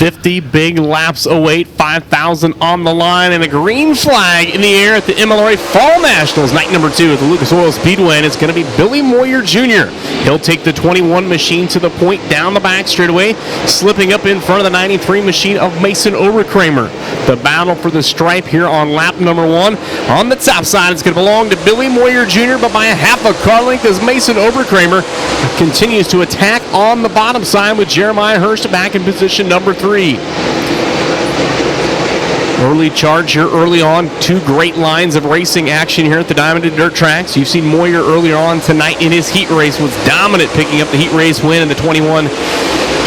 50 big laps await, 5,000 on the line, and a green flag in the air at the MLRA Fall Nationals, night number 2 at the Lucas Oil Speedway, and it's going to be Billy Moyer Jr. He'll take the 21 machine to the point down the back straightaway, slipping up in front of the 93 machine of Mason Overkramer. The battle for the stripe here on lap number 1. On the top side, it's going to belong to Billy Moyer Jr., but by a half a car length as Mason Overkramer continues to attack on the bottom side with Jeremiah Hurst back in position number 3. Early charge here early on. 2 great lines of racing action here at the Diamond and Dirt tracks. You've seen Moyer earlier on tonight in his heat race was dominant, picking up the heat race win in the 21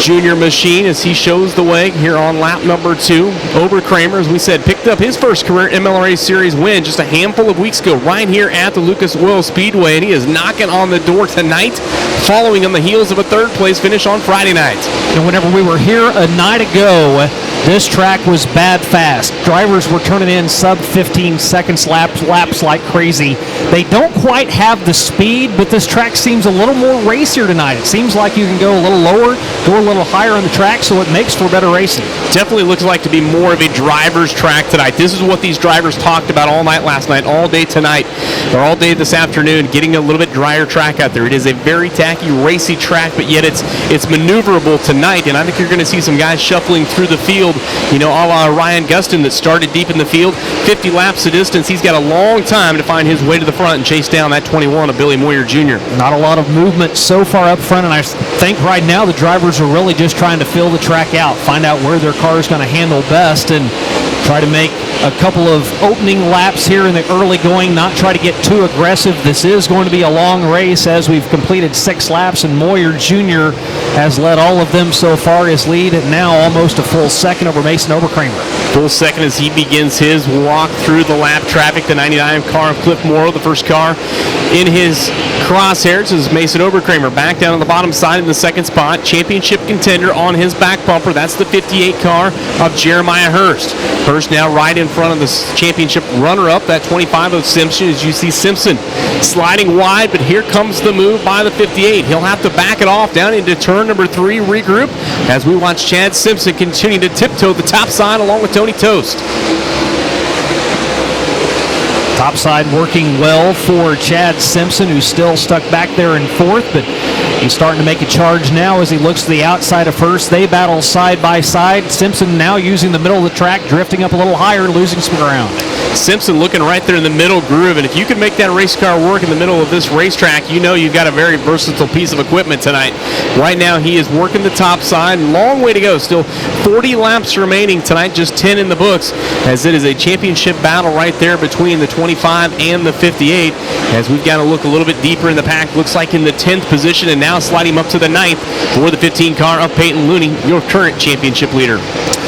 junior machine as he shows the way here on lap number 2. Overkramer, as we said, picked up his first career MLRA Series win just a handful of weeks ago right here at the Lucas Oil Speedway, and he is knocking on the door tonight, following on the heels of a 3rd place finish on Friday night. And whenever we were here a night ago, this track was bad fast. Drivers were turning in sub 15 seconds laps like crazy. They don't quite have the speed, but this track seems a little more racier tonight. It seems like you can go a little lower, go a little higher on the track, so it makes for better racing. Definitely looks like to be more of a driver's track tonight. This is what these drivers talked about all night last night, all day tonight, or all day this afternoon, getting a little bit drier track out there. It is a very tacky, racy track, but yet it's maneuverable tonight, and I think you're going to see some guys shuffling through the field, you know, a la Ryan Gustin that started deep in the field. 50 laps of distance. He's got a long time to find his way to the front and chase down that 21 of Billy Moyer Jr. Not a lot of movement so far up front, and I think right now the drivers are really just trying to fill the track out, find out where their car is going to handle best, and try to make a couple of opening laps here in the early going, not try to get too aggressive. This is going to be a long race as we've completed 6 laps, and Moyer Jr. has led all of them so far. His lead now almost a full second over Mason Overkramer. Full second as he begins his walk through the lap traffic. The 99 car of Cliff Morrow, the first car in his crosshairs, is Mason Overkramer back down on the bottom side in the 2nd spot. Championship contender on his back bumper. That's the 58 car of Jeremiah Hurst. Hurst now right in front of the championship runner-up, that 25 of Simpson, as you see Simpson sliding wide, but here comes the move by the 58. He'll have to back it off down into turn number 3, regroup, as we watch Chad Simpson continue to tiptoe the top side along with Tony Toast. Top side working well for Chad Simpson, who's still stuck back there in 4th, but he's starting to make a charge now as he looks to the outside of first. They battle side by side. Simpson now using the middle of the track, drifting up a little higher, losing some ground. Simpson looking right there in the middle groove, and if you can make that race car work in the middle of this racetrack, you know you've got a very versatile piece of equipment tonight. Right now he is working the top side. Long way to go. Still 40 laps remaining tonight, just 10 in the books, as it is a championship battle right there between the 25 and the 58, as we've got to look a little bit deeper in the pack. Looks like in the 10th position, and now sliding him up to the 9th for the 15 car of Peyton Looney, your current championship leader.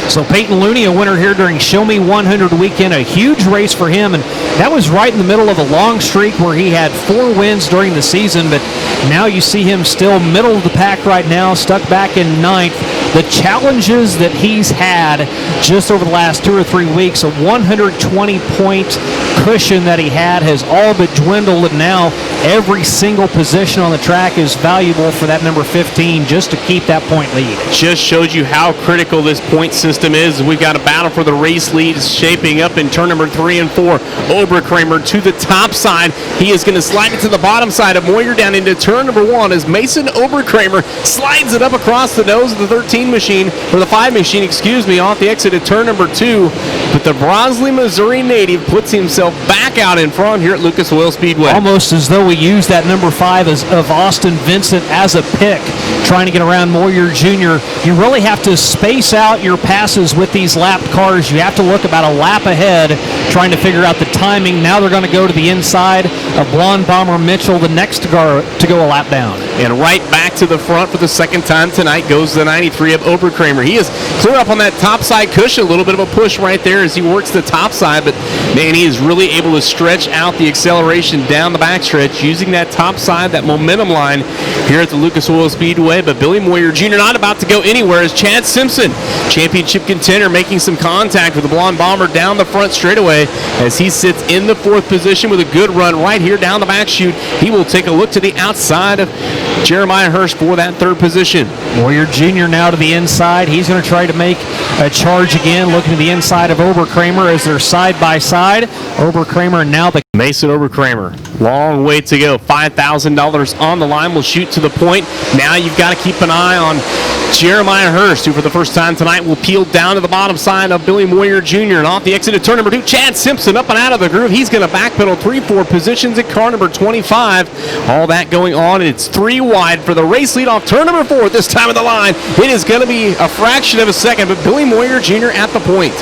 So Peyton Looney, a winner here during Show Me 100 weekend, a huge race for him, and that was right in the middle of a long streak where he had 4 wins during the season, but now you see him still middle of the pack right now, stuck back in 9th. The challenges that he's had just over the last 2 or 3 weeks, a 120-point cushion that he had has all but dwindled, and now every single position on the track is valuable for that number 15 just to keep that point lead. Just shows you how critical this point system is. We've got a battle for the race lead shaping up in turn number 3 and 4. Overkramer to the top side. He is going to slide it to the bottom side of Moyer down into turn number 1 as Mason Overkramer slides it up across the nose of the 13 machine, or the 5 machine, excuse me, off the exit at turn number 2. But the Brosley, Missouri native puts himself back out in front here at Lucas Oil Speedway. Almost as though we used that number 5 of Austin Vincent as a pick, trying to get around Moyer Jr. You really have to space out your passes with these lapped cars. You have to look about a lap ahead, trying to figure out the timing. Now they're going to go to the inside of Blonde Bomber Mitchell, the next to go a lap down. And right back to the front for the 2nd time tonight goes the 93 of Overkramer. He is clear up on that top side cushion, a little bit of a push right there as he works the top side, but man, he is really able to stretch out the acceleration down the backstretch using that top side, that momentum line here at the Lucas Oil Speedway. But Billy Moyer Jr. not about to go anywhere as Chad Simpson, championship championship contender making some contact with the Blonde Bomber down the front straightaway as he sits in the 4th position with a good run right here down the back chute. He will take a look to the outside of Jeremiah Hurst for that 3rd position. Moyer Jr. now to the inside. He's going to try to make a charge again, looking to the inside of Overkramer as they're side by side. Overkramer now the Mason Overkramer, long way to go. $5,000 on the line. Will shoot to the point. Now you've got to keep an eye on Jeremiah Hurst, who for the first time tonight will peel down to the bottom side of Billy Moyer Jr. And off the exit of turn number 2, Chad Simpson up and out of the groove. He's going to backpedal 3-4 positions at car number 25. All that going on, and it's 3 wide for the race lead off turn number 4 at this time of the line. It is going to be a fraction of a second, but Billy Moyer Jr. at the point.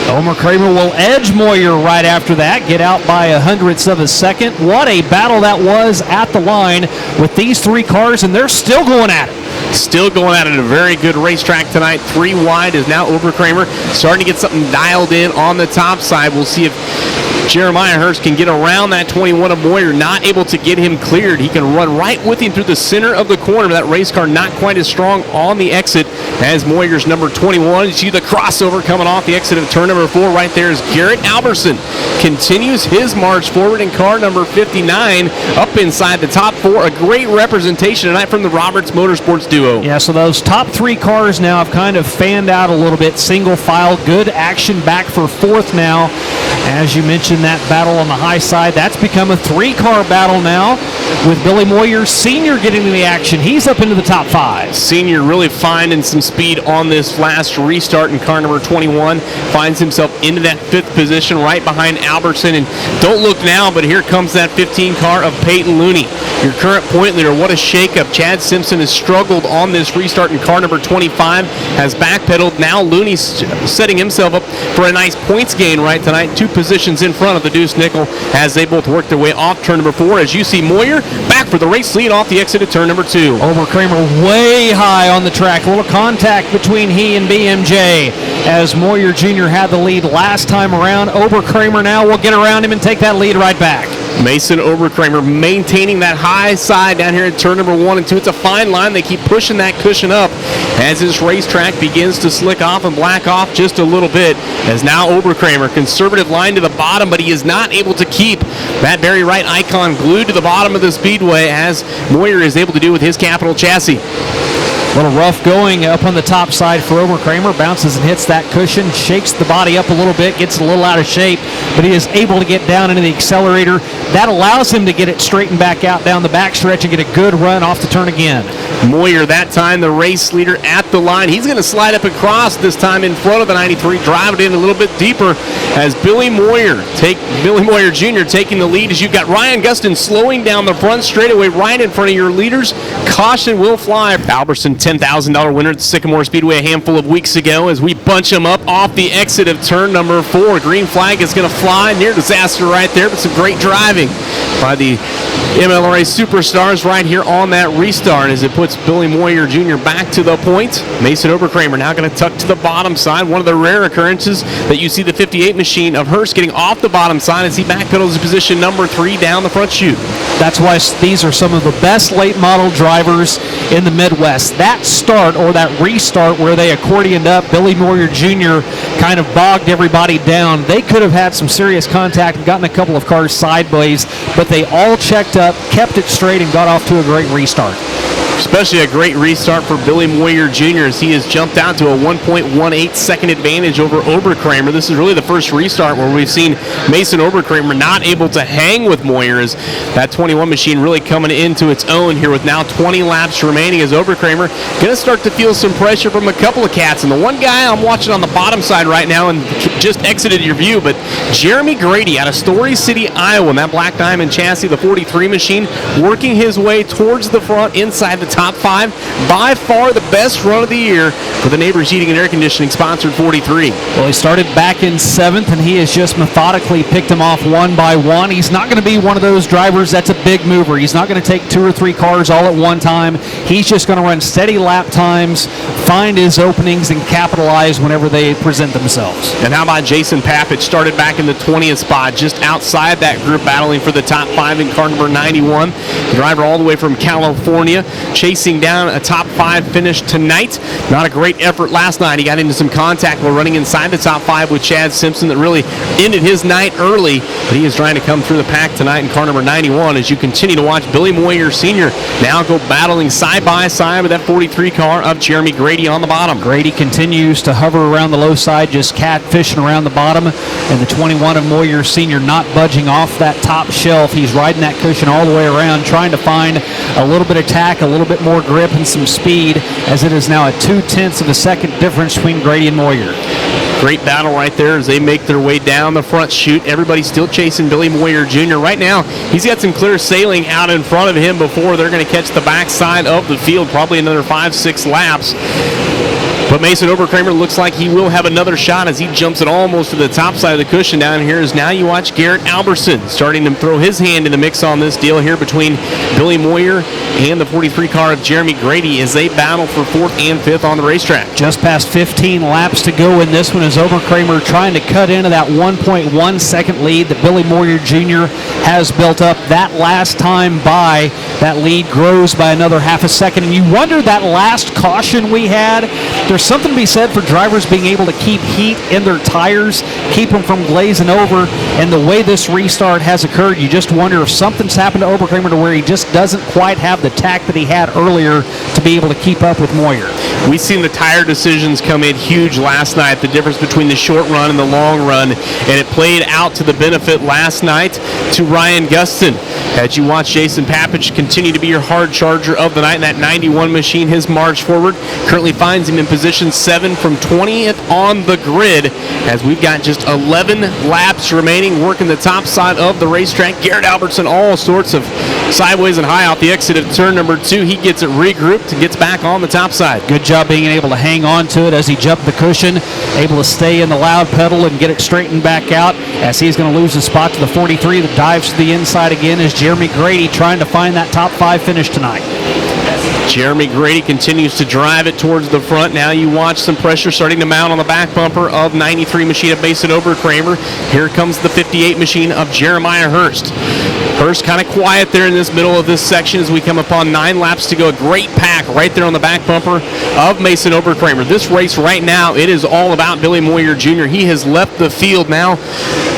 Overkramer will edge Moyer right after that, get out by 100ths of a second. What a battle that was at the line with these 3 cars, and they're still going at it. Still going at it. A very good racetrack tonight. 3 wide is now Overkramer starting to get something dialed in on the top side. We'll see if Jeremiah Hurst can get around that 21 of Moyer, not able to get him cleared. He can run right with him through the center of the corner. That race car not quite as strong on the exit as Moyer's number 21. You see the crossover coming off the exit of turn number 4. Right there is Garrett Alberson. Continues his march forward in car number 59 up inside the top 4. A great representation tonight from the Roberts Motorsports duo. Yeah, so those top 3 cars now have kind of fanned out a little bit. Single file, good action back for 4th now. As you mentioned, that battle on the high side, that's become a 3-car battle now with Billy Moyer Sr. getting to the action. He's up into the top 5. Senior really finding some speed on this last restart in car number 21. Finds himself into that 5th position right behind Albertson. And don't look now, but here comes that 15 car of Peyton Looney. Your current point leader, what a shakeup. Chad Simpson has struggled on this restart in car number 25, has backpedaled. Now Looney's setting himself up for a nice points gain right tonight. 2 positions in front of the Deuce Nickel as they both work their way off turn number 4. As you see Moyer back for the race lead off the exit of turn number 2. Overkramer way high on the track. A little contact between he and BMJ as Moyer Jr. had the lead last time around. Overkramer now will get around him and take that lead right back. Mason Overkramer maintaining that high side down here at turn number 1 and 2. It's a fine line. They keep pushing that cushion up as this racetrack begins to slick off and black off just a little bit. As now Overkramer, conservative line to the bottom, but he is not able to keep that very right icon glued to the bottom of the speedway as Moyer is able to do with his Capital chassis. A little rough going up on the top side for Overkramer. Bounces and hits that cushion, shakes the body up a little bit, gets a little out of shape, but he is able to get down into the accelerator. That allows him to get it straightened back out down the backstretch and get a good run off the turn again. Moyer, that time the race leader at the line. He's going to slide up and cross this time in front of the 93, drive it in a little bit deeper as Billy Moyer Jr. taking the lead as you've got Ryan Gustin slowing down the front straightaway right in front of your leaders. Caution will fly. Alberson, $10,000 winner at the Sycamore Speedway a handful of weeks ago as we bunch him up off the exit of turn number 4. Green flag is going to fly. Near disaster right there, but some great driving by the MLRA superstars right here on that restart as it puts Billy Moyer Jr. back to the point. Mason Overkramer now going to tuck to the bottom side. One of the rare occurrences that you see the 58 machine of Hurst getting off the bottom side as he backpedals to position number 3 down the front chute. That's why these are some of the best late model drivers in the Midwest. That start or that restart where they accordioned up, Billy Moyer Jr. kind of bogged everybody down. They could have had some serious contact and gotten a couple of cars sideways, but they all checked up, kept it straight, and got off to a great restart. Especially a great restart for Billy Moyer Jr. as he has jumped out to a 1.18 second advantage over Overkramer. This is really the first restart where we've seen Mason Overkramer not able to hang with Moyer as that 21 machine really coming into its own here with now 20 laps remaining as Overkramer going to start to feel some pressure from a couple of cats. And the one guy I'm watching on the bottom side right now and just exited your view, but Jeremy Grady out of Story City, Iowa, in that Black Diamond chassis, the 43 machine, working his way towards the front inside the top 5. By far the best run of the year for the Neighbors Heating and Air Conditioning sponsored 43. Well, he started back in 7th, and he has just methodically picked them off one by one. He's not going to be one of those drivers that's a big mover. He's not going to take 2 or 3 cars all at one time. He's just going to run steady lap times, find his openings, and capitalize whenever they present themselves. And how about Jason Pappich? Started back in the 20th spot, just outside that group, battling for the top 5 in car number 91. The driver all the way from California. chasing down a top 5 finish tonight. Not a great effort last night. He got into some contact while running inside the top 5 with Chad Simpson that really ended his night early, but he is trying to come through the pack tonight in car number 91 as you continue to watch Billy Moyer Sr. now go battling side by side with that 43 car of Jeremy Grady on the bottom. Grady continues to hover around the low side, just catfishing around the bottom, and the 21 of Moyer Sr. not budging off that top shelf. He's riding that cushion all the way around, trying to find a little bit of tack, a little bit more grip, and some speed, as it is now a 0.2 of a second difference between Grady and Moyer. Great battle right there as they make their way down the front chute. Everybody's still chasing Billy Moyer Jr. Right now, he's got some clear sailing out in front of him before they're going to catch the backside of the field, probably another 5-6 laps. But Mason Overkramer looks like he will have another shot as he jumps it almost to the top side of the cushion down here. As now you watch Garrett Albertson starting to throw his hand in the mix on this deal here between Billy Moyer and the 43 car of Jeremy Grady as they battle for 4th and 5th on the racetrack. Just past 15 laps to go in this one as Overkramer trying to cut into that 1.1 second lead that Billy Moyer Jr. has built up. That last time by, that lead grows by another half a second. And you wonder, that last caution we had, there's something to be said for drivers being able to keep heat in their tires, keep them from glazing over, and the way this restart has occurred, you just wonder if something's happened to Overkramer to where he just doesn't quite have the tack that he had earlier to be able to keep up with Moyer. We've seen the tire decisions come in huge last night, the difference between the short run and the long run, and it played out to the benefit last night to Ryan Gustin. As you watch Jason Papich continue to be your hard charger of the night in that 91 machine, his march forward currently finds him in position 7 from 20th on the grid as we've got just 11 laps remaining, working the top side of the racetrack. Garrett Albertson all sorts of sideways and high out the exit of turn number 2. He gets it regrouped and gets back on the top side. Good job being able to hang on to it as he jumped the cushion, able to stay in the loud pedal and get it straightened back out as he's going to lose the spot to the 43 that dives to the inside again as Jeremy Grady trying to find that top 5 finish tonight. Jeremy Grady continues to drive it towards the front. Now you watch some pressure starting to mount on the back bumper of 93 machine of Mason Overkramer. Here comes the 58 machine of Jeremiah Hurst. Hurst kind of quiet there in this middle of this section as we come upon 9 laps to go. A great pack right there on the back bumper of Mason Overkramer. This race right now, it is all about Billy Moyer Jr. He has left the field now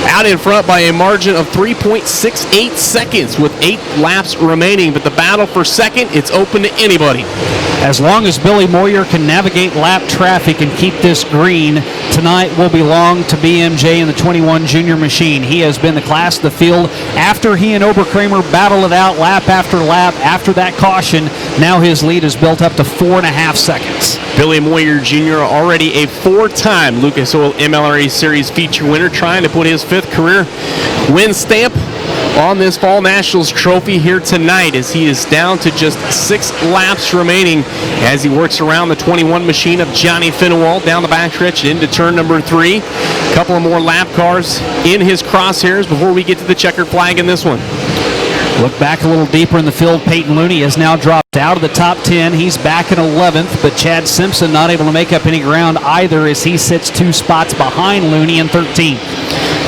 out in front by a margin of 3.68 seconds with 8 laps remaining. But the battle for second, it's open to anybody. As long as Billy Moyer can navigate lap traffic and keep this green, tonight will belong to BMJ and the 21 junior machine. He has been the class of the field after he and Overkramer battle it out lap after lap after that caution. Now his lead is built up to 4.5 seconds. Billy Moyer Jr. already a 4-time Lucas Oil MLRA Series feature winner, trying to put his 5th career win stamp on this Fall Nationals trophy here tonight as he is down to just 6 laps remaining as he works around the 21 machine of Johnny Finewald down the backstretch into turn number 3. A couple of more lap cars in his crosshairs before we get to the checkered flag in this one. Look back a little deeper in the field. Peyton Looney has now dropped out of the top 10. He's back in 11th, but Chad Simpson not able to make up any ground either as he sits 2 spots behind Looney in 13th.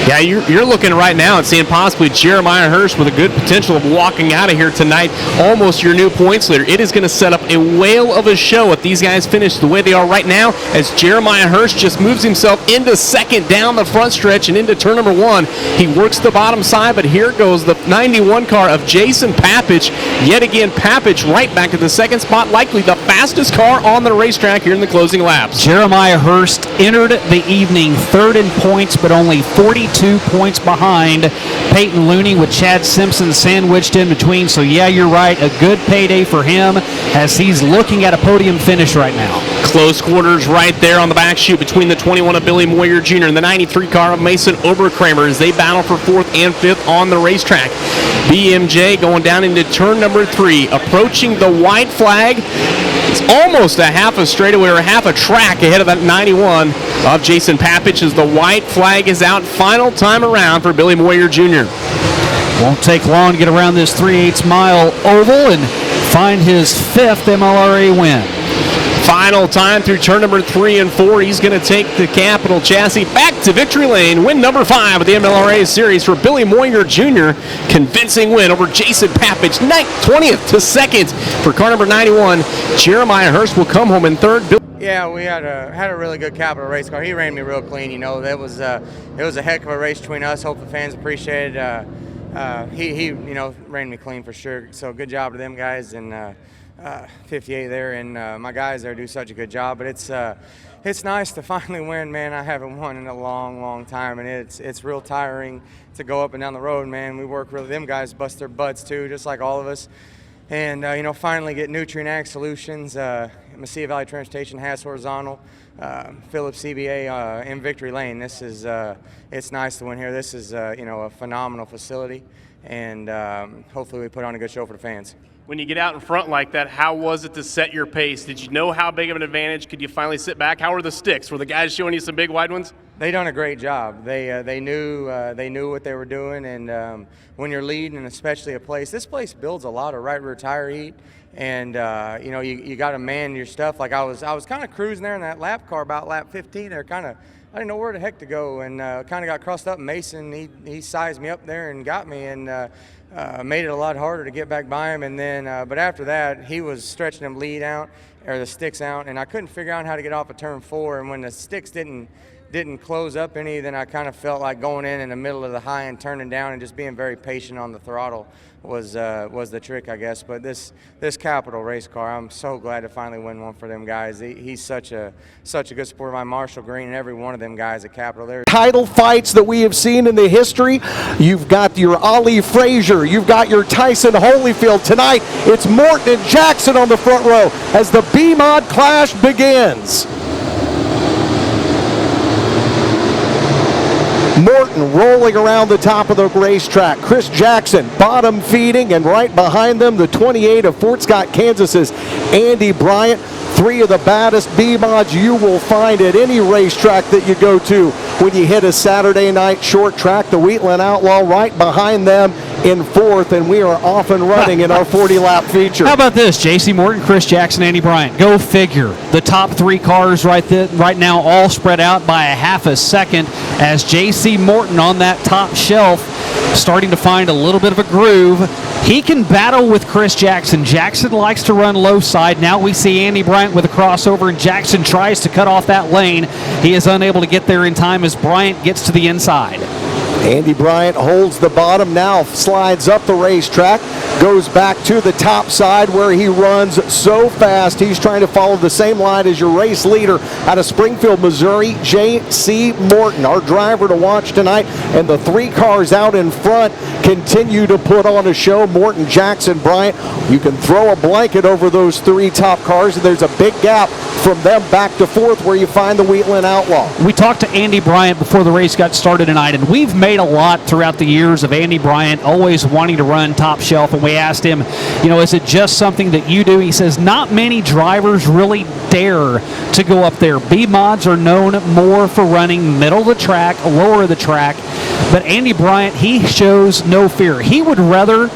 Yeah, you're looking right now and seeing possibly Jeremiah Hurst with a good potential of walking out of here tonight, almost your new points leader. It is going to set up a whale of a show if these guys finish the way they are right now, as Jeremiah Hurst just moves himself into second down the front stretch and into turn number 1. He works the bottom side, but here goes the 91 car of Jason Papich. Yet again, Papich right back at the second spot, likely the fastest car on the racetrack here in the closing laps. Jeremiah Hurst entered the evening 3rd in points, but only 42 points behind Peyton Looney with Chad Simpson sandwiched in between. So yeah, you're right, a good payday for him as he's looking at a podium finish right now. Close quarters right there on the back chute between the 21 of Billy Moyer Jr. and the 93 car of Mason Overkramer as they battle for 4th and 5th on the racetrack. BMJ going down into turn number 3, approaching the white flag. It's almost a half a straightaway or half a track ahead of that 91 of Jason Papich as the white flag is out. Final time around for Billy Moyer Jr. Won't take long to get around this 3/8 mile oval and find his 5th MLRA win. Final time through turn number 3 and 4. He's going to take the Capital chassis back to victory lane. Win number 5 of the MLRA series for Billy Moyer Jr. Convincing win over Jason Papich. 20th to 2nd for car number 91. Jeremiah Hurst will come home in 3rd. Yeah, we had a really good Capital race car. He ran me real clean. You know, it was a heck of a race between us. Hope the fans appreciated. He ran me clean for sure. So good job to them guys and 58 there, and my guys there do such a good job. But it's nice to finally win, man. I haven't won in a long time, and it's real tiring to go up and down the road, man. We work really. Them guys bust their butts too, just like all of us. And finally get Nutrient Ag Solutions, Mesilla Valley Transportation has horizontal, Phillips CBA in victory lane. This is it's nice to win here. This is a phenomenal facility, and hopefully we put on a good show for the fans. When you get out in front like that, how was it to set your pace? Did you know how big of an advantage? Could you finally sit back? How were the sticks? Were the guys showing you some big wide ones? They done a great job. They knew what they were doing, and when you're leading, and especially this place builds a lot of right rear tire heat, and you got to man your stuff. Like I was kind of cruising there in that lap car about lap 15. There, I didn't know where the heck to go, and kind of got crossed up. Mason he sized me up there and got me, and made it a lot harder to get back by him. And then, but after that, he was stretching them lead out or the sticks out, and I couldn't figure out how to get off of turn 4. And when the sticks didn't close up any, then I kind of felt like going in the middle of the high and turning down and just being very patient on the throttle was the trick, I guess. But this Capital race car, I'm so glad to finally win one for them guys. He's such a good supporter of my Marshall Green and every one of them guys at Capital. Title fights that we have seen in the history. You've got your Ali Frazier, you've got your Tyson Holyfield. Tonight it's Morton and Jackson on the front row as the B-Mod clash begins. Morton rolling around the top of the racetrack. Kris Jackson bottom feeding, and right behind them the 28 of Fort Scott, Kansas's Andy Bryant. 3 of the baddest B-Mods you will find at any racetrack that you go to when you hit a Saturday night short track. The Wheatland Outlaw right behind them in 4th, and we are off and running in our 40-lap feature. How about this? J.C. Morton, Kris Jackson, Andy Bryant. Go figure. The top 3 cars right now all spread out by a half a second as J.C. Morton on that top shelf starting to find a little bit of a groove. He can battle with Kris Jackson. Jackson likes to run low side. Now we see Andy Bryant with a crossover, and Jackson tries to cut off that lane. He is unable to get there in time as Bryant gets to the inside. Andy Bryant holds the bottom, now slides up the racetrack, goes back to the top side where he runs so fast. He's trying to follow the same line as your race leader out of Springfield, Missouri, J.C. Morton, our driver to watch tonight. And the 3 cars out in front continue to put on a show. Morton, Jackson, Bryant. You can throw a blanket over those 3 top cars, and there's a big gap from them back to 4th where you find the Wheatland Outlaw. We talked to Andy Bryant before the race got started tonight, and we've made a lot throughout the years of Andy Bryant always wanting to run top shelf, and we asked him, is it just something that you do? He says not many drivers really dare to go up there. B-Mods are known more for running middle of the track, lower of the track, but Andy Bryant, he shows no fear. He would rather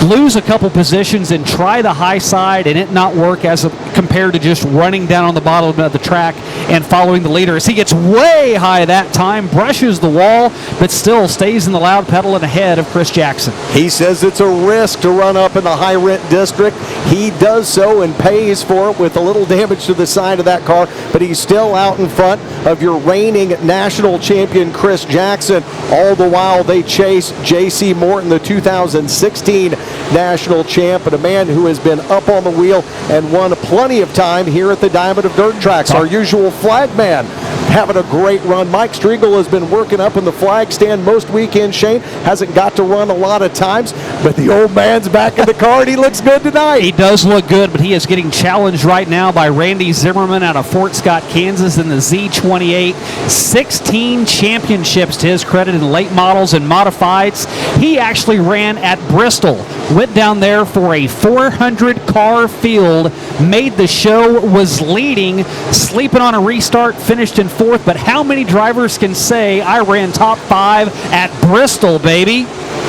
lose a couple positions and try the high side and it not work as compared to just running down on the bottom of the track and following the leader. As he gets way high that time, brushes the wall, but still stays in the loud pedal and ahead of Kris Jackson. He says it's a risk to run up in the high rent district. He does so and pays for it with a little damage to the side of that car, but he's still out in front of your reigning national champion Kris Jackson. All the while they chase J.C. Morton, the 2016 national champ, and a man who has been up on the wheel and won plenty of time here at the Diamond of Dirt Tracks. Our usual flag man having a great run. Mike Striegel has been working up in the flag stand most weekends. Shane hasn't got to run a lot of times, but the old man's back in the car and he looks good tonight. He does look good, but he is getting challenged right now by Randy Zimmerman out of Fort Scott, Kansas in the Z28. 16 championships to his credit in late models and modifieds. He actually ran at Bristol, went down there for a 400 car field, made the show, was leading, sleeping on a restart, finished in 4th. But how many drivers can say I ran top 5 at Bristol, baby?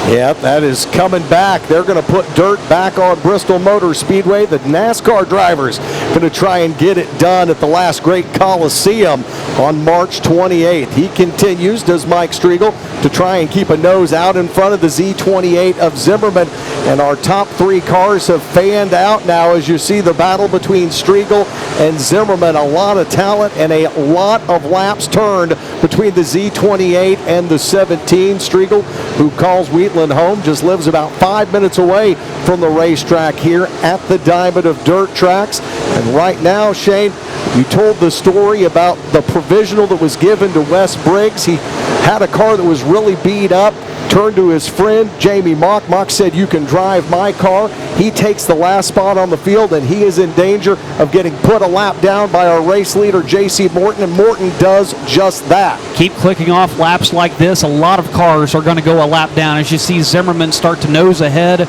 Yep, that is coming back. They're going to put dirt back on Bristol Motor Speedway. The NASCAR drivers going to try and get it done at the last great Coliseum on March 28th. He continues, does Mike Striegel, to try and keep a nose out in front of the Z28 of Zimmerman. And our top three cars have fanned out now as you see the battle between Striegel and Zimmerman. A lot of talent and a lot of laps turned between the Z28 and the 17. Striegel, who calls Wheatland home, just lives about 5 minutes away from the racetrack here at the Diamond of Dirt Tracks. And right now, Shane, you told the story about the provisional that was given to Wes Briggs. He had a car that was really beat up, turned to his friend Jamie Mock. Mock said, "You can drive my car." He takes the last spot on the field, and he is in danger of getting put a lap down by our race leader, J.C. Morton, and Morton does just that. Keep clicking off laps like this. A lot of cars are going to go a lap down as you see Zimmerman start to nose ahead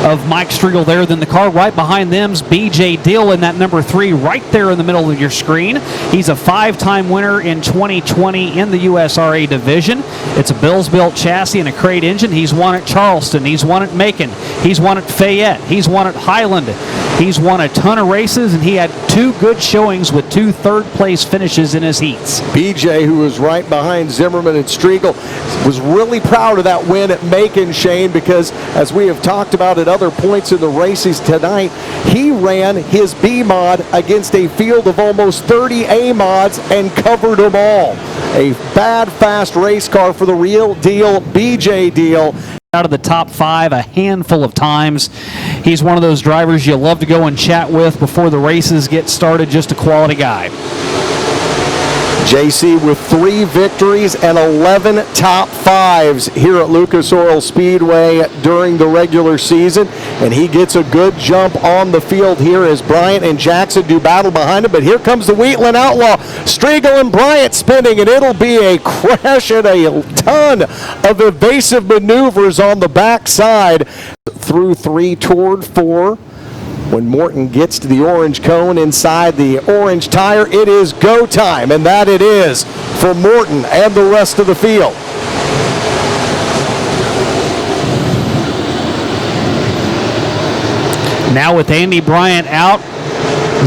of Mike Striegel there. Then the car right behind them's B.J. Deal in that number 3 right there in the middle of your screen. He's a 5-time winner in 2020 in the USRA division. It's a Bills-built chassis and a crate engine. He's won at Charleston. He's won at Macon. He's won at Fayette. He's won at Highland. He's won a ton of races, and he had 2 good showings with 2 third-place finishes in his heats. BJ, who was right behind Zimmerman and Striegel, was really proud of that win at Macon, Shane, because as we have talked about at other points in the races tonight, he ran his B mod against a field of almost 30 A mods and covered them all. A bad, fast race car for the real deal, BJ Deal. Out of the top 5 a handful of times. He's one of those drivers you love to go and chat with before the races get started. Just a quality guy. JC with 3 victories and 11 top 5s here at Lucas Oil Speedway during the regular season, and he gets a good jump on the field here as Bryant and Jackson do battle behind him. But here comes the Wheatland Outlaw, Striegel and Bryant spinning, and it'll be a crash and a ton of evasive maneuvers on the backside through 3 toward 4. When Morton gets to the orange cone inside the orange tire, it is go time, and that it is for Morton and the rest of the field. Now with Andy Bryant out,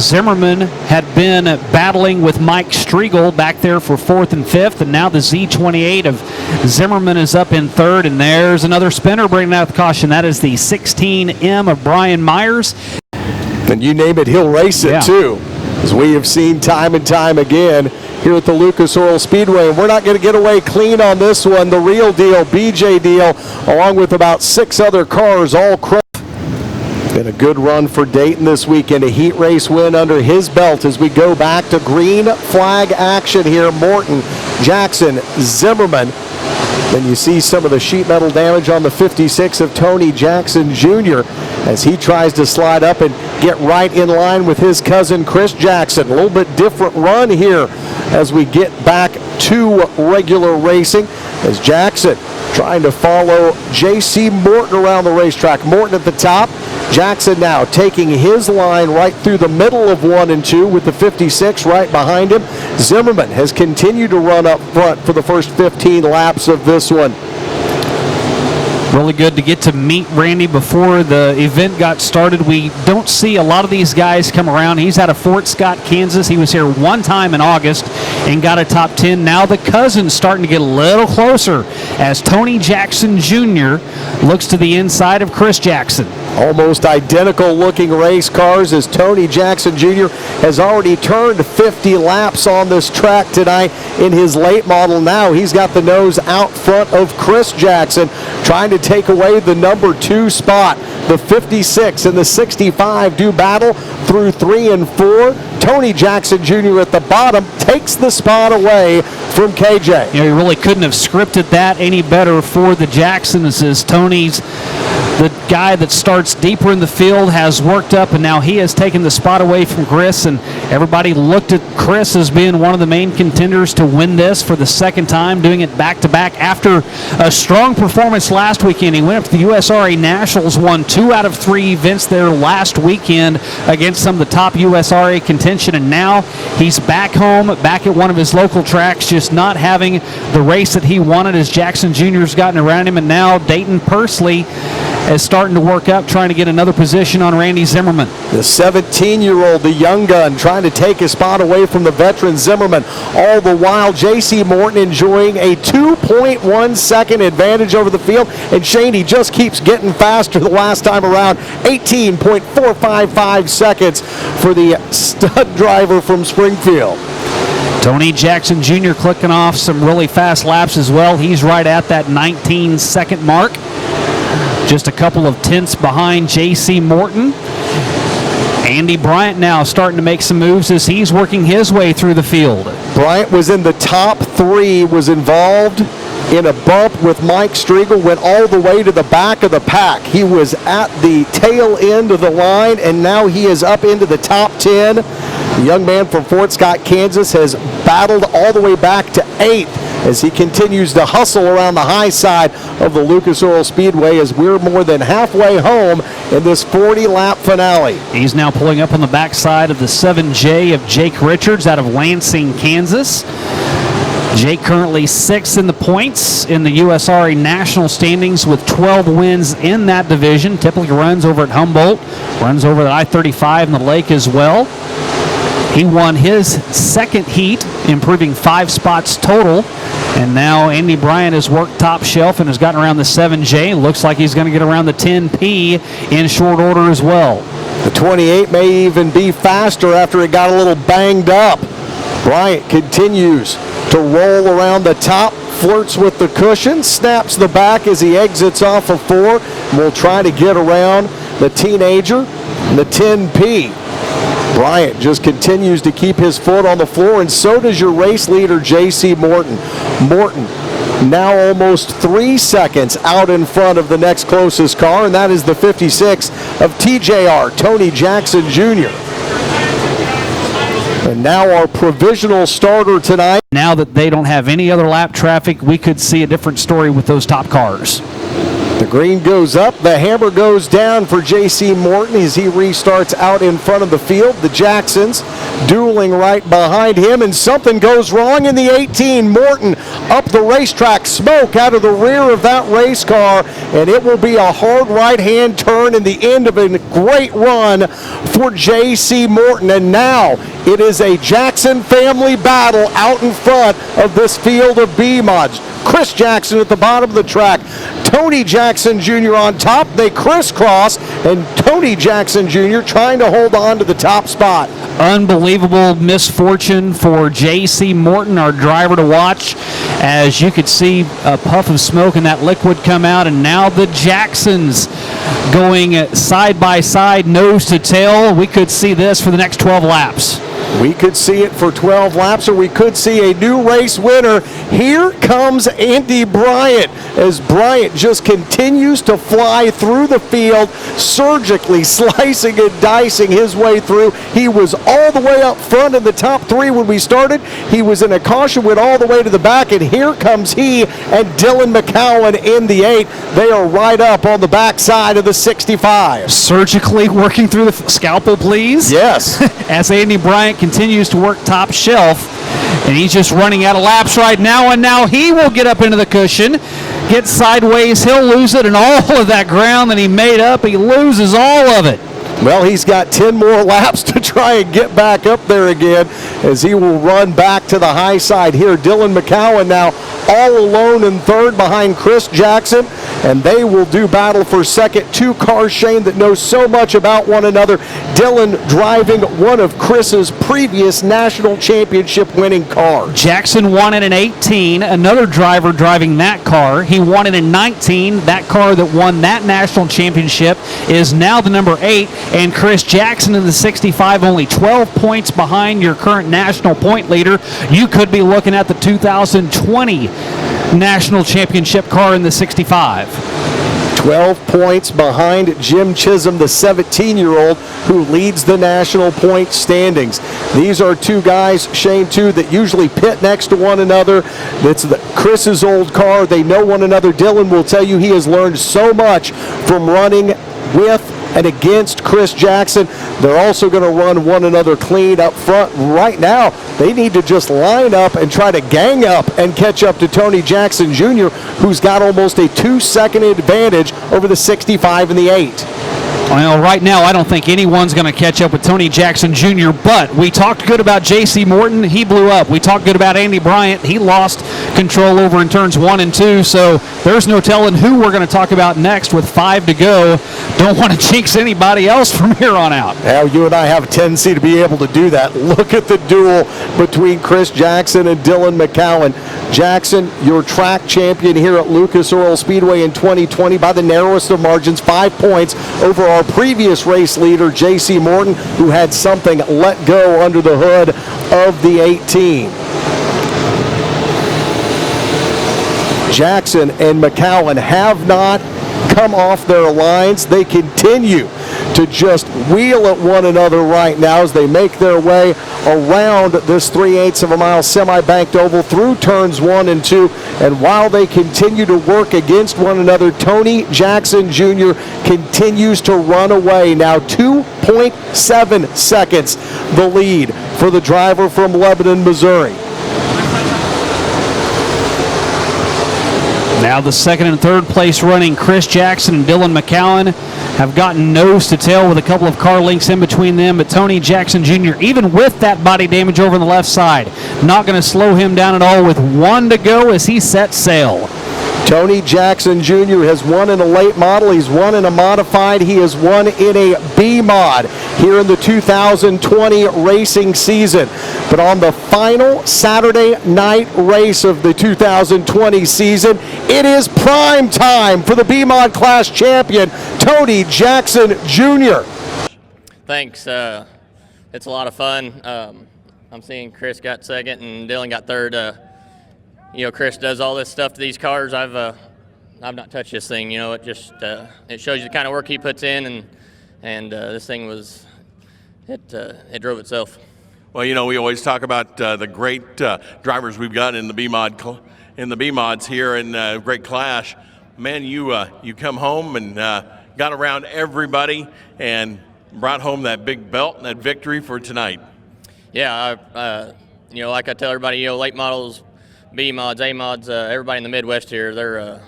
Zimmerman had been battling with Mike Striegel back there for 4th and 5th, and now the Z28 of Zimmerman is up in 3rd, and there's another spinner bringing out the caution. That is the 16M of Brian Myers. And you name it, he'll race it too, as we have seen time and time again here at the Lucas Oil Speedway. And we're not going to get away clean on this one. The real deal, BJ Deal, along with about 6 other cars, all crushed. Been a good run for Dayton this weekend. A heat race win under his belt as we go back to green flag action here. Morton, Jackson, Zimmerman. Then you see some of the sheet metal damage on the 56 of Tony Jackson Jr. as he tries to slide up and get right in line with his cousin Kris Jackson. A little bit different run here as we get back to regular racing as Jackson trying to follow J.C. Morton around the racetrack. Morton at the top. Jackson now taking his line right through the middle of 1 and 2 with the 56 right behind him. Zimmerman has continued to run up front for the first 15 laps of this one. Really good to get to meet Randy before the event got started. We don't see a lot of these guys come around. He's out of Fort Scott, Kansas. He was here one time in August and got a top 10. Now the cousin's starting to get a little closer as Tony Jackson Jr. looks to the inside of Kris Jackson. Almost identical looking race cars as Tony Jackson Jr. has already turned 50 laps on this track tonight in his late model. Now he's got the nose out front of Kris Jackson, trying to take away the number 2 spot. The 56 and the 65 do battle through 3 and 4. Tony Jackson Jr. at the bottom takes the spot away from KJ. You know, you really couldn't have scripted that any better for the Jacksons as Tony's the guy that starts deeper in the field, has worked up, and now he has taken the spot away from Kris. And Everybody looked at Kris as being one of the main contenders to win this for the second time, doing it back-to-back after a strong performance last weekend. He went up to the USRA Nationals, won 2 out of 3 events there last weekend against some of the top USRA contention, and now he's back home, back at one of his local tracks, just not having the race that he wanted as Jackson Jr.'s gotten around him, and now Dayton Pursley is starting to work up, trying to get another position on Randy Zimmerman. The 17-year-old, the young gun, trying to take his spot away from the veteran Zimmerman. All the while, J.C. Morton enjoying a 2.1 second advantage over the field. And Shane, he just keeps getting faster the last time around. 18.455 seconds for the stud driver from Springfield. Tony Jackson Jr. clicking off some really fast laps as well. He's right at that 19-second mark. Just a couple of tenths behind J.C. Morton. Andy Bryant now starting to make some moves as he's working his way through the field. Bryant was in the top 3, was involved in a bump with Mike Striegel, went all the way to the back of the pack. He was at the tail end of the line, and now he is up into the top 10. The young man from Fort Scott, Kansas, has battled all the way back to 8th as he continues to hustle around the high side of the Lucas Oil Speedway as we're more than halfway home in this 40-lap finale. He's now pulling up on the backside of the 7J of Jake Richards out of Lansing, Kansas. Jake currently 6th in the points in the USRA national standings with 12 wins in that division. Typically runs over at Humboldt, runs over the I-35 in the lake as well. He won his second heat, improving 5 spots total. And now Andy Bryant has worked top shelf and has gotten around the 7J. Looks like he's going to get around the 10P in short order as well. The 28 may even be faster after it got a little banged up. Bryant continues to roll around the top, flirts with the cushion, snaps the back as he exits off of 4. Will try to get around the teenager, the 10P. Bryant just continues to keep his foot on the floor, and so does your race leader, J.C. Morton. Morton now almost 3 seconds out in front of the next closest car, and that is the 56 of TJR, Tony Jackson Jr. And now our provisional starter tonight. Now that they don't have any other lap traffic, we could see a different story with those top cars. The green goes up, the hammer goes down for J.C. Morton as he restarts out in front of the field. The Jacksons dueling right behind him, and something goes wrong in the 18. Morton up the racetrack, smoke out of the rear of that race car, and it will be a hard right-hand turn in the end of a great run for J.C. Morton. And now it is a Jackson family battle out in front of this field of B mods. Kris Jackson at the bottom of the track. Tony Jackson Jr. on top. They crisscross, and Tony Jackson Jr. trying to hold on to the top spot. Unbelievable misfortune for J.C. Morton, our driver to watch, as you could see a puff of smoke and that liquid come out, and now the Jacksons going side by side, nose to tail. We could see this for the next 12 laps. We could see it for 12 laps, or we could see a new race winner. Here comes Andy Bryant as Bryant just continues to fly through the field, surgically slicing and dicing his way through. He was all the way up front in the top 3 when we started. He was in a caution, went all the way to the back, and here comes he and Dylan McCowan in the 8. They are right up on the backside of the 65. Surgically working through the scalpel, please. Yes. As Andy Bryant continues to work top shelf, and he's just running out of laps right now, and now he will get up into the cushion, get sideways, he'll lose it, and all of that ground that he made up, he loses all of it. Well, he's got 10 more laps to try and get back up there again as he will run back to the high side here. Dylan McCowan now all alone in third behind Kris Jackson, and they will do battle for second. 2 cars, Shane, that know so much about one another. Dylan driving one of Kris's previous national championship winning cars. Jackson won it in 18, another driver driving that car. He won it in 19. That car that won that national championship is now the number 8, and Kris Jackson in the 65, only 12 points behind your current national point leader. You could be looking at the 2020 national championship car in the 65. 12 points behind Jim Chisholm, the 17-year-old who leads the national point standings. These are two guys, Shane, too, that usually pit next to one another. It's Kris's old car. They know one another. Dylan will tell you he has learned so much from running with and against Kris Jackson. They're also going to run one another clean up front. Right now, they need to just line up and try to gang up and catch up to Tony Jackson Jr., who's got almost a 2-second advantage over the 65 and the 8. Well, right now, I don't think anyone's going to catch up with Tony Jackson Jr., but we talked good about J.C. Morton. He blew up. We talked good about Andy Bryant. He lost control over in turns 1 and 2, so there's no telling who we're going to talk about next with 5 to go. Don't want to jinx anybody else from here on out. Now, you and I have a tendency to be able to do that. Look at the duel between Kris Jackson and Dylan McCowan. Jackson, your track champion here at Lucas Oil Speedway in 2020 by the narrowest of margins, 5 points over our previous race leader, J.C. Morton, who had something let go under the hood of the 18. Jackson and McCowan have not come off their lines. They continue to just wheel at one another right now as they make their way around this 3/8 of a mile semi-banked oval through turns 1 and 2. And while they continue to work against one another, Tony Jackson Jr. continues to run away. Now 2.7 seconds the lead for the driver from Lebanon, Missouri. Now the second and third place running Kris Jackson and Dylan McCowan have gotten nose to tail with a couple of car links in between them, but Tony Jackson Jr., even with that body damage over on the left side, not going to slow him down at all with 1 to go as he sets sail. Tony Jackson Jr. has won in a late model. He's won in a modified. He has won in a B mod here in the 2020 racing season. But on the final Saturday night race of the 2020 season, it is prime time for the B mod class champion, Tony Jackson Jr. Thanks. It's a lot of fun. I'm seeing Kris got second and Dylan got third. Kris does all this stuff to these cars. I've not touched this thing. It just it shows you the kind of work he puts in, and this thing was it drove itself. Well, we always talk about the great drivers we've got in the B mods here in Great Clash. Man, you come home and got around everybody and brought home that big belt and that victory for tonight. Yeah, like I tell everybody, late models, B mods, A mods, everybody in the Midwest here, they're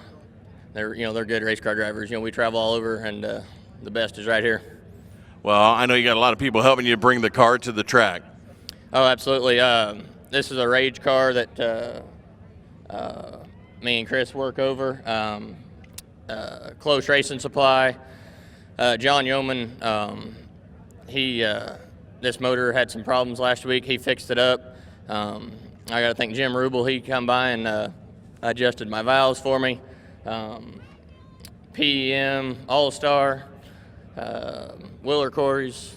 good race car drivers. We travel all over, and the best is right here. Well, I know you got a lot of people helping you bring the car to the track. Oh, absolutely. This is a rage car that me and Kris work over. Close Racing Supply. John Yeoman, this motor had some problems last week. He fixed it up. I got to thank Jim Rubel. He come by and adjusted my valves for me. PEM, All-Star, Willer Corey's.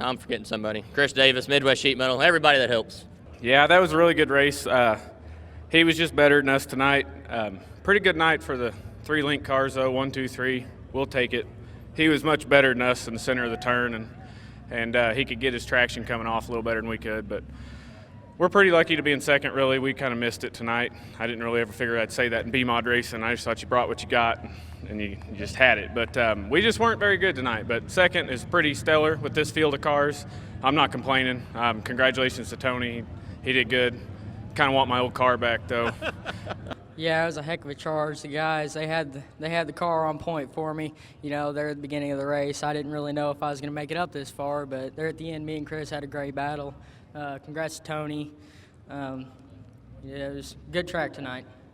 I'm forgetting somebody. Chris Davis, Midwest Sheet Metal, everybody that helps. Yeah, that was a really good race. He was just better than us tonight. Pretty good night for the 3-link cars, though, 1, 2, 3. We'll take it. He was much better than us in the center of the turn, and he could get his traction coming off a little better than we could. But we're pretty lucky to be in second, really. We kind of missed it tonight. I didn't really ever figure I'd say that in B-Mod racing. I just thought you brought what you got, and you just had it. But we just weren't very good tonight. But second is pretty stellar with this field of cars. I'm not complaining. Congratulations to Tony. He did good. Kind of want my old car back, though. Yeah, it was a heck of a charge. The guys, they had the car on point for me. They're at the beginning of the race. I didn't really know if I was going to make it up this far, but they're at the end. Me and Kris had a great battle. Congrats to Tony. It was a good track tonight.